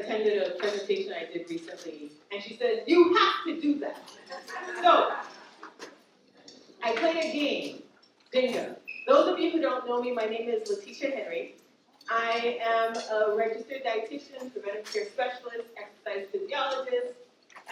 attended a presentation I did recently, and she said, you have to do that. So, I play a game, Jenga. Those of you who don't know me, my name is Letitia Henry. I am a registered dietitian, preventive care specialist, exercise physiologist,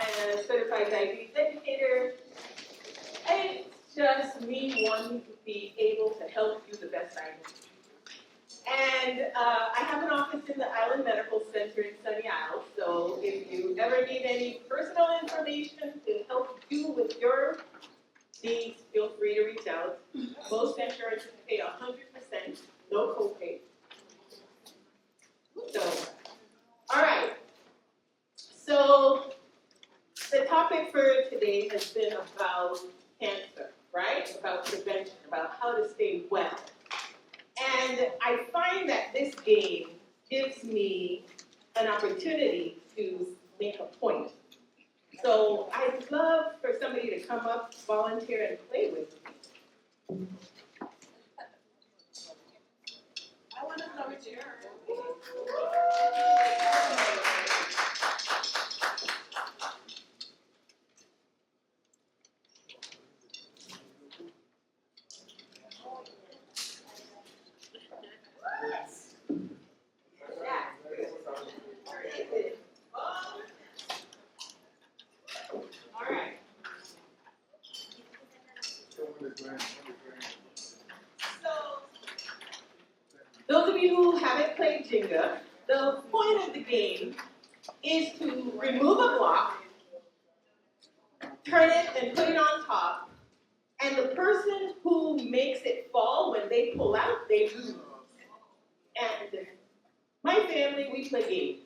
and a certified diabetes educator. And it's just me wanting to be able to help you the best I can. And I have an office in the Island Medical Center in Sunny Isles, so if you ever need any personal information to help you with your needs, feel free to reach out. Most insurances pay 100%, no copay. So, all right. So, the topic for today has been about cancer, right? About prevention, about how to stay well. And I find that this game gives me an opportunity to make a point. So I'd love for somebody to come up, volunteer, and play with me. I want to know what you're Those of you who haven't played Jenga, the point of the game is to remove a block, turn it and put it on top, and the person who makes it fall when they pull out, they lose. And my family, we play games.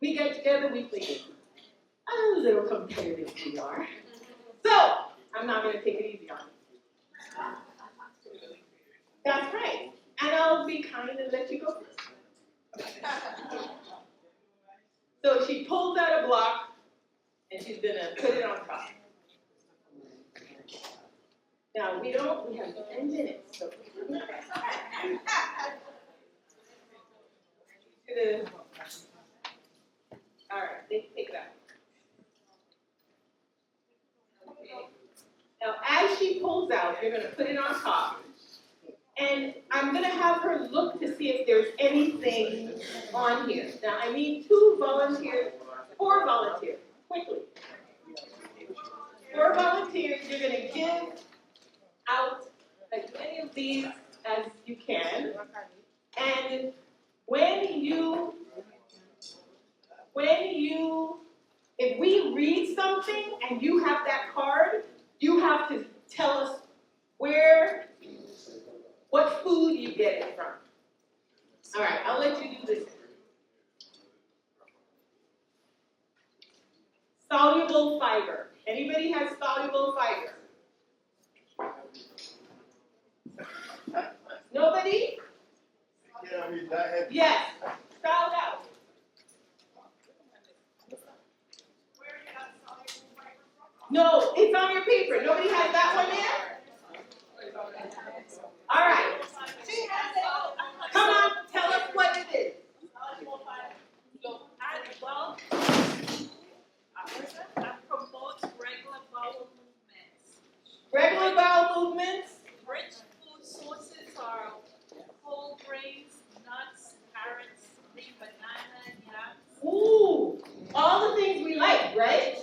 We get together, we play games. I'm a little competitive we are. So, I'm not going to take it easy on you. That's right. And I'll be kind and let you go first. So she pulls out a block, and she's going to put it on top. Now, we have 10 minutes. So all right, take it out. Okay. Now, as she pulls out, you're going to put it on top. And I'm going to have her look to see if there's anything on here. Now, I need 4 volunteers, quickly. 4 volunteers, you're going to give out as many of these as you can. And if we read something and you have that card, you have to tell us what food you get it from. All right, I'll let you do this. Soluble fiber. Anybody has soluble fiber? Nobody? Yes. Spell it out. No, it's on your paper. Nobody has that one yet? All right. Come on, tell us what it is. Well, promotes regular bowel movements. Regular bowel movements. Rich food sources are whole grains, nuts, carrots, green banana, yams. Ooh, all the things we like, right?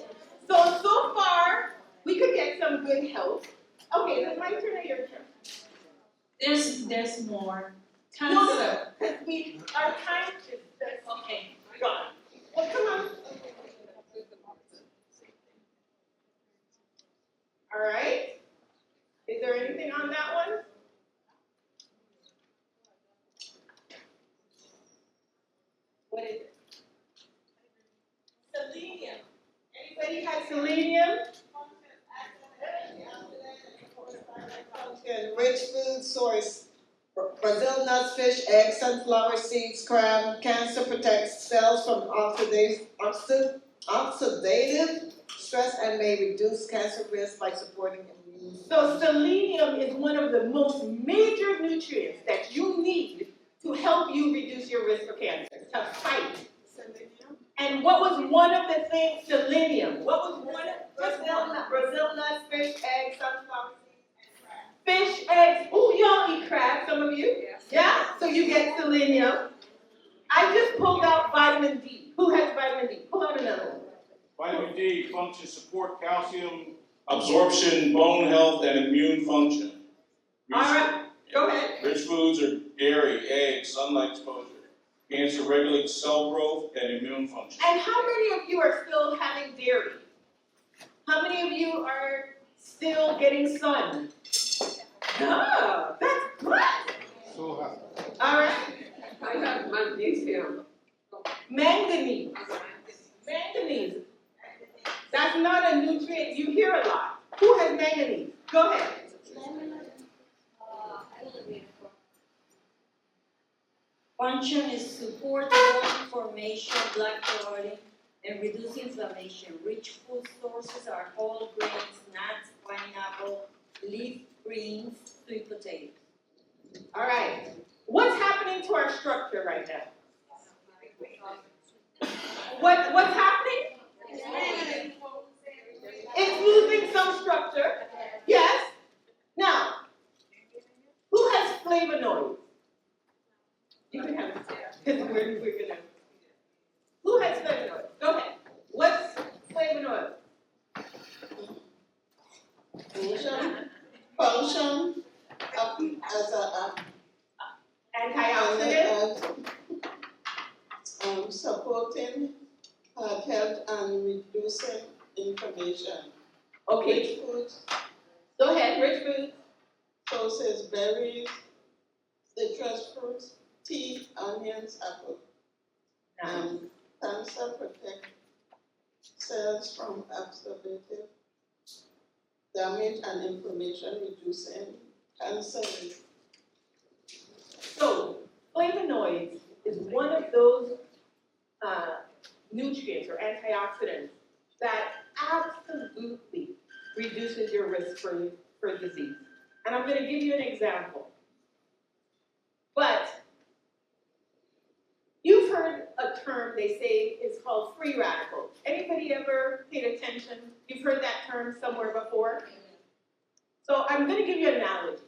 So far, we could get some good health. Okay, then my turn or your turn? There's more. No, because our time is Okay. gone. Well, come on. All right. Is there anything on that one? What is it? Selenium. Anybody has selenium? Rich food source. Brazil nuts, fish, eggs, sunflower seeds, crab. Cancer protects cells from oxidative stress and may reduce cancer risk by supporting immune. So selenium is one of the most major nutrients that you need to help you reduce your risk for cancer, to fight. And And what was one of the things? Selenium. What was one of Brazil nuts, fish, eggs, sunflower seeds. fish, eggs? Ooh, y'all eat crab, some of you? Yeah? So you get selenium. I just pulled out vitamin D. Who has vitamin D? Pull out another one. Vitamin D functions support calcium absorption, bone health, and immune function. All right, go ahead. Rich foods are dairy, eggs, sunlight exposure. Cancer regulates cell growth and immune function. And how many of you are still having dairy? How many of you are still getting sun? No, that's good. All right. I have magnesium. Manganese. Manganese. That's not a nutrient you hear a lot. Who has manganese? Go ahead. Function is support bone formation, blood clotting, and reduce inflammation. Rich food sources are whole grains, nuts, pineapple, leaf greens, sweet potatoes. All right. What's happening to our structure right now? What's happening? It's losing some structure. Yes. Now, who has flavonoids? You can have it. We're gonna. Who has flavonoids? Go ahead. What's flavonoid? Function as a Antioxidant. supporting heart health and reducing inflammation. Okay. Rich foods, Go ahead. Rich foods. sources, berries, citrus fruits, tea, onions, apple. Cancer protect cells from oxidative damage and inflammation, reducing cancer risk. So, flavonoids is one of those nutrients or antioxidants that absolutely reduces your risk for disease. And I'm going to give you an example. But you've heard a term they say is called free radicals. Anybody ever paid attention? You've heard that term somewhere before? So I'm going to give you an analogy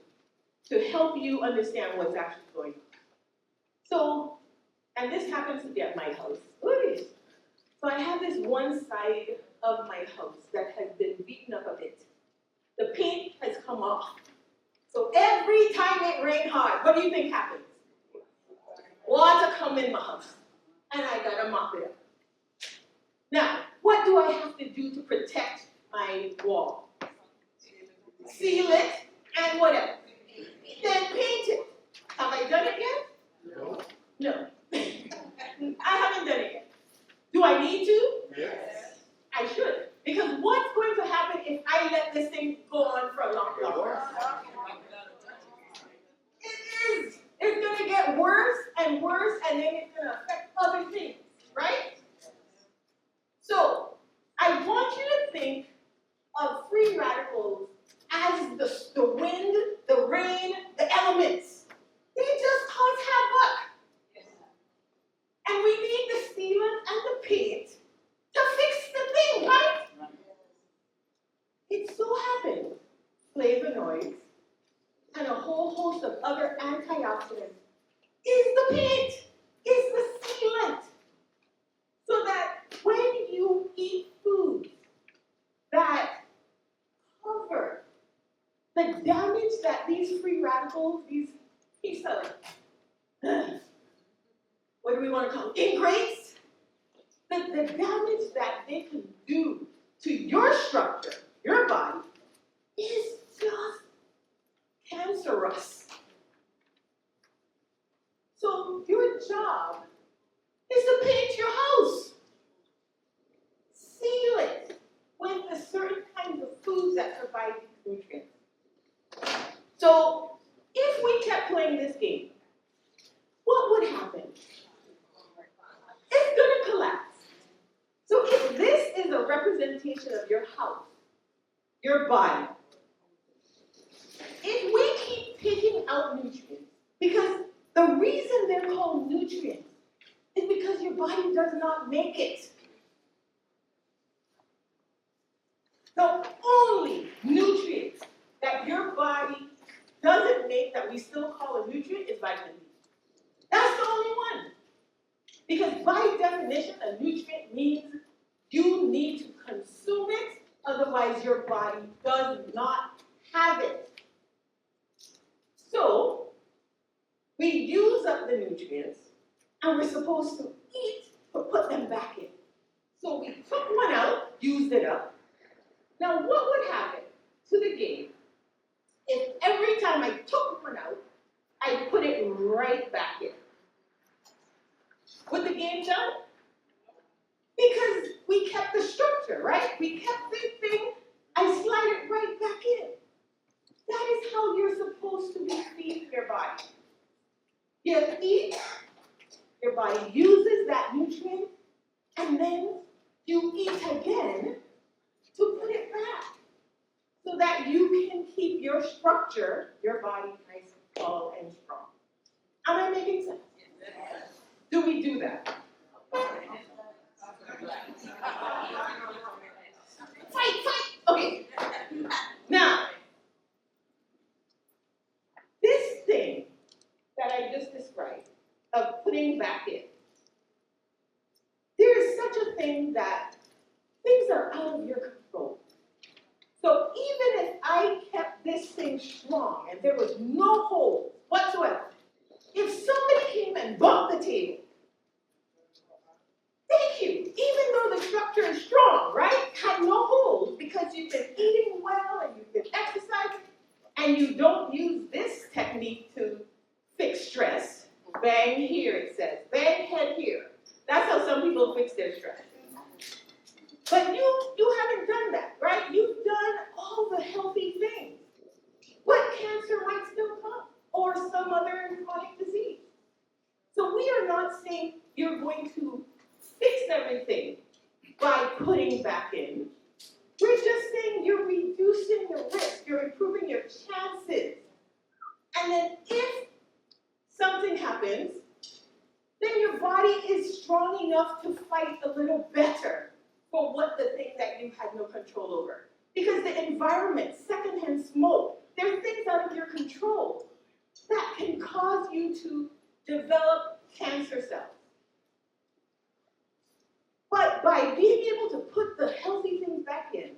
to help you understand what's actually going on. So, and this happens to be at my house. Ooh. So I have this one side of my house that has been beaten up a bit. The paint has come off. So every time it rains hard, what do you think happens? Water come in my house, and I gotta mop it up. Now, what do I have to do to protect my wall? Seal it, and what else? Then paint it. Have I done it yet? No. No. I haven't done it yet. Do I need to? Yes. I should. Because what's going to happen if I let this thing go on for a long time? It is. It's going to get worse, and then it's going to affect other things, right? So, I want you to think of free radicals as the wind, the rain, the elements. They just cause havoc. And we need the sealant and the paint to fix the thing, right? It so happens flavonoids and a whole host of other antioxidants is the paint, is the sealant. So that when you eat foods that cover the damage that these free radicals, these piece of, what do we want to call them, ingrates, the damage that they can do to your structure, your body, is just cancerous. So your job is to paint your house. Seal it with the certain kinds of foods that provide nutrients. So if we kept playing this game, what would happen? It's going to collapse. So if this is a representation of your house, your body, if we keep picking out nutrients, because the reason they're called nutrients is because your body does not make it. The only nutrient that your body doesn't make that we still call a nutrient is vitamin D. That's the only one. Because by definition, a nutrient means you need to consume it, otherwise your body does not have it. So, we use up the nutrients, and we're supposed to eat to put them back in. So we took one out, used it up. Now what would happen to the game if every time I took one out, I put it right back in? Would the game done? Because we kept the structure, right? We kept the thing, I slide it right back in. That is how you're supposed to be feeding your body. You eat, your body uses that nutrient, and then you eat again to put it back so that you can keep your structure, your body nice, tall, and strong. Am I making sense? Do we do that? Fight! Okay. Now, this thing that I just described of putting back in, there is such a thing that things are out of your control. So even if I kept this thing strong and there was no hole whatsoever, if somebody came and bumped the table, thank you, even though the structure is strong, right? Had no holes because you've been eating well and you've been exercising, and you don't use this technique to fix stress. Bang here, it says. Bang head here. That's how some people fix their stress. But you haven't done that, right? You've done all the healthy things. But cancer might still come, or some other chronic disease. So we are not saying you're going to fix everything by putting back in. We're just saying you're reducing the risk, you're improving your chances. And then if something happens, then your body is strong enough to fight a little better for what the thing that you had no control over. Because the environment, secondhand smoke, there are things out of your control that can cause you to develop cancer cells. But by being able to put the healthy things back in,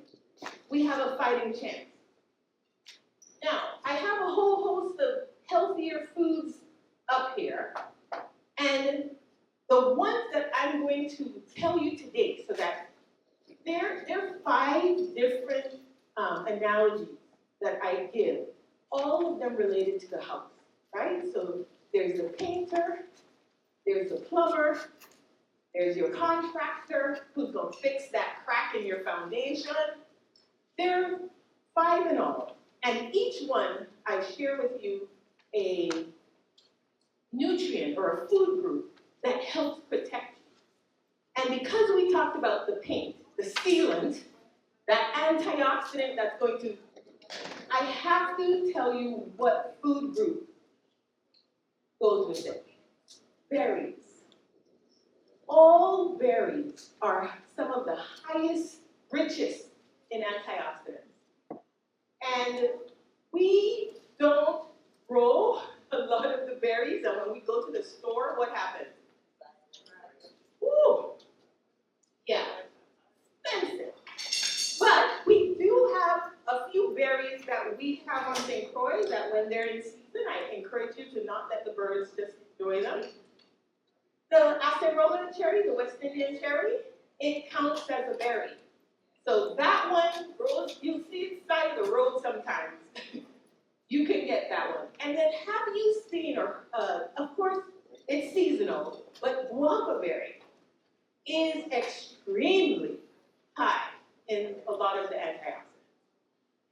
we have a fighting chance. Now, I have a whole host of healthier foods up here, and the ones that I'm going to tell you today, so that there are 5 different analogies that I give, all of them related to the house, right? So there's the painter, there's the plumber, there's your contractor who's going to fix that crack in your foundation. There are 5 in all, and each one I share with you a nutrient or a food group that helps protect you. And because we talked about the paint, the sealant, that antioxidant that's going to, I have to tell you what food group goes with it. Berries. All berries are some of the highest, richest in antioxidants. And we don't grow a lot of the berries, and when we go to the store, what happens? Woo! Yeah, expensive. But we do have a few berries that we have on St. Croix that when they're in season, I encourage you to not let the birds just enjoy them. The acerola cherry, the West Indian cherry, it counts as a berry. So that one grows, you see it side of the road sometimes. You can get that one. And then have you seen, or of course, it's seasonal, but guava berry is extremely high in a lot of the antioxidants.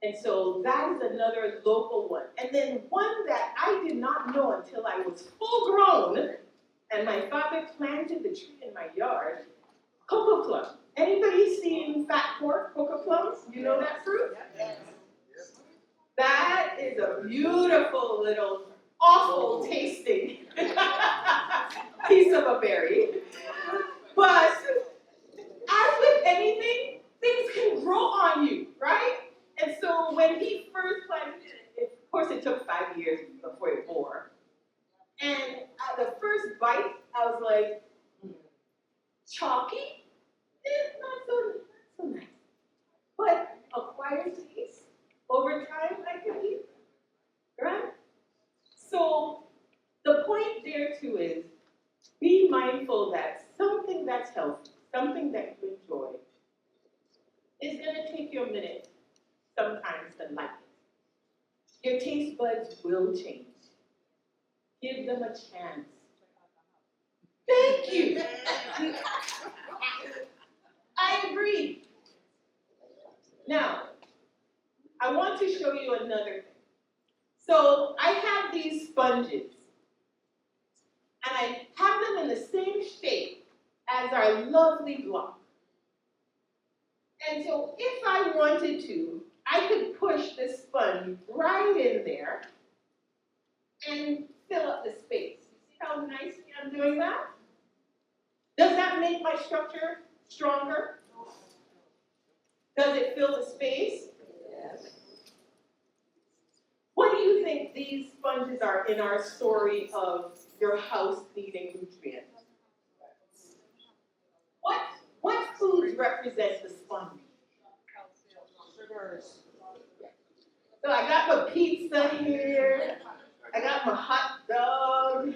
And so that is another local one. And then one that I did not know until I was full grown, and my father planted the tree in my yard, cocoa plum. Anybody seen fat pork cocoa plums? You know that fruit? Yes. That is a beautiful little, awful tasting piece of a berry. But as with anything, things can grow on you, right? bite, I was like, chalky? Not so nice. But acquired taste, over time, I can eat, right? So the point there too is, be mindful that something that's healthy, something that you enjoy, is gonna take you a minute sometimes to like it. Your taste buds will change. Give them a chance. Thank you. I agree. Now, I want to show you another thing. So I have these sponges, and I have them in the same shape as our lovely block. And so if I wanted to, I could push the sponge right in there and fill up the space. You see how nicely I'm doing that? Does that make my structure stronger? Does it fill the space? Yes. What do you think these sponges are in our story of your house needing nutrients? What foods represent the sponge? Sugars. So I got my pizza here, I got my hot dog,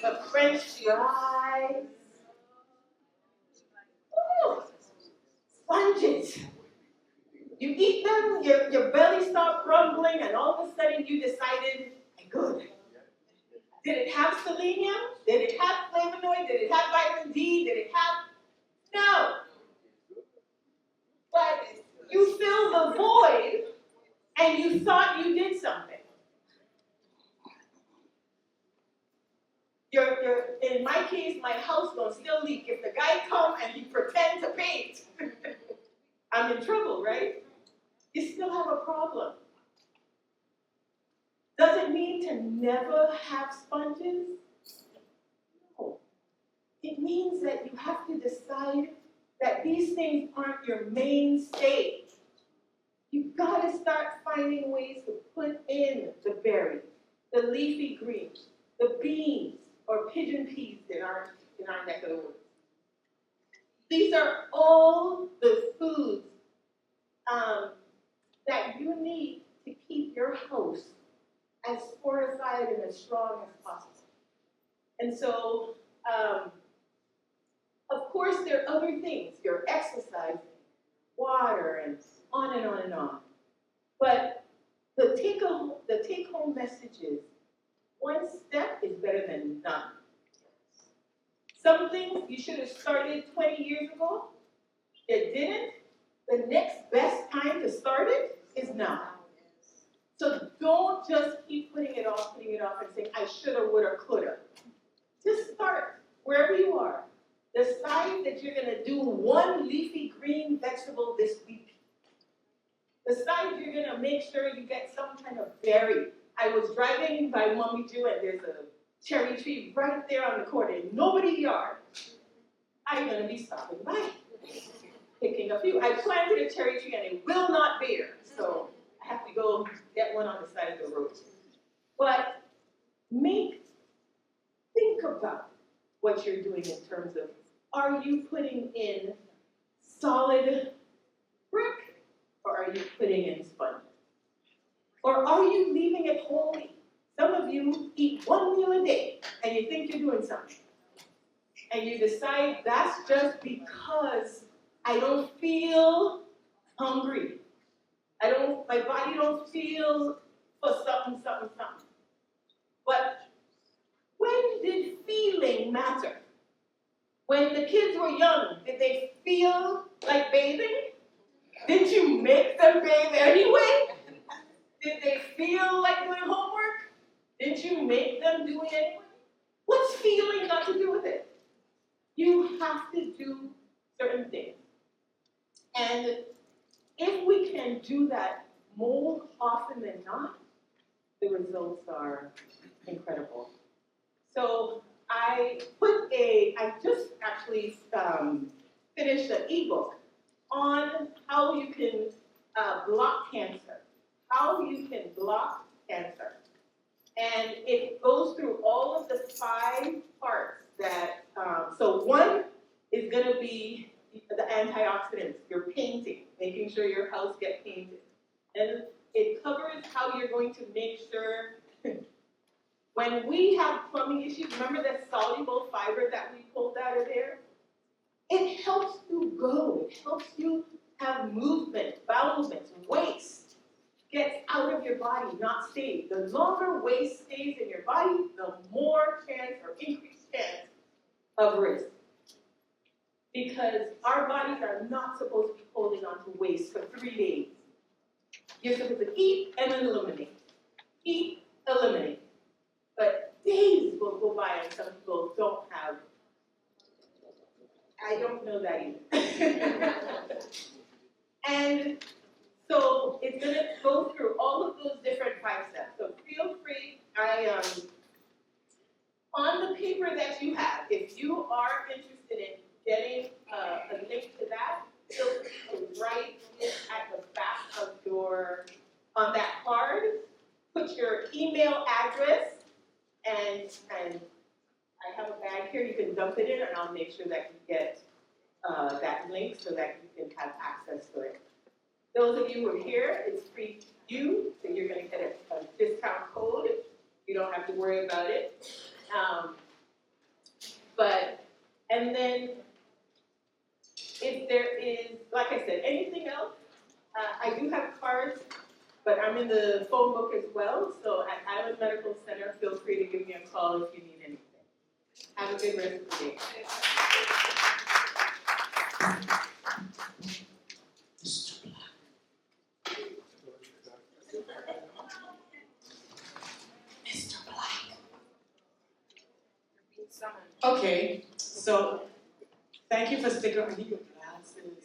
my French fries. Ooh, sponges. You eat them, your belly stopped rumbling, and all of a sudden you decided, good. Did it have selenium? Did it have flavonoid? Did it have vitamin D? Did it have? No. But you fill the void, and you thought you did something. In my case, my house gonna still leak. If the guy come and he pretend to paint, I'm in trouble, right? You still have a problem. Does it mean to never have sponges? No. It means that you have to decide that these things aren't your mainstay. You've got to start finding ways to put in the berries, the leafy greens, the beans, or pigeon peas in our neck of the woods. These are all the foods that you need to keep your house as fortified and as strong as possible. And so, of course, there are other things. You're exercising, water, and on and on and on. But the take-home message is, one step is better than none. Some things you should have started 20 years ago. It didn't. The next best time to start it is now. So don't just keep putting it off, and saying, I shoulda, woulda, coulda. Just start wherever you are. Decide that you're gonna do one leafy green vegetable this week. Decide you're gonna make sure you get some kind of berry. I was driving by Mommy Jew, and there's a cherry tree right there on the corner, nobody's yard. I'm gonna be stopping by, picking a few. I planted a cherry tree and it will not bear, so I have to go get one on the side of the road. But think about what you're doing in terms of, are you putting in solid brick, or are you putting in sponge? Or are you leaving it holy? Some of you eat one meal a day and you think you're doing something. And you decide that's just because I don't feel hungry. My body don't feel for something. But when did feeling matter? When the kids were young, did they feel like bathing? Did you make them bathe anyway? Did they feel like doing homework? Did you make them do it anyway? What's feeling got to do with it? You have to do certain things. And if we can do that more often than not, the results are incredible. So I just actually finished an ebook on how you can block cancer. How you can block cancer. And it goes through all of the 5 parts So one is gonna be the antioxidants, your painting, making sure your house gets painted. And it covers how you're going to make sure, when we have plumbing issues, remember that soluble fiber that we pulled out of there? It helps you go, it helps you have movement, bowel movements, waste gets out of your body, not stays. The longer waste stays in your body, the more chance or increased chance of risk. Because our bodies are not supposed to be holding on to waste for 3 days. You're supposed to eat and then eliminate. Eat, eliminate. But days will go by and some people don't have. I don't know that either. And so it's gonna go through all of those different 5 steps. So feel free, on the paper that you have, if you are interested in getting a link to that, feel free to write it at the back of on that card, put your email address, and I have a bag here, you can dump it in, and I'll make sure that you get that link so that you can have access to it. Those of you who are here, it's free to you, so you're gonna get a discount code. You don't have to worry about it. And then if there is, like I said, anything else, I do have cards, but I'm in the phone book as well, so at Island Medical Center, feel free to give me a call if you need anything. Have a good rest of the day. Okay, so thank you for sticking. I need your glasses.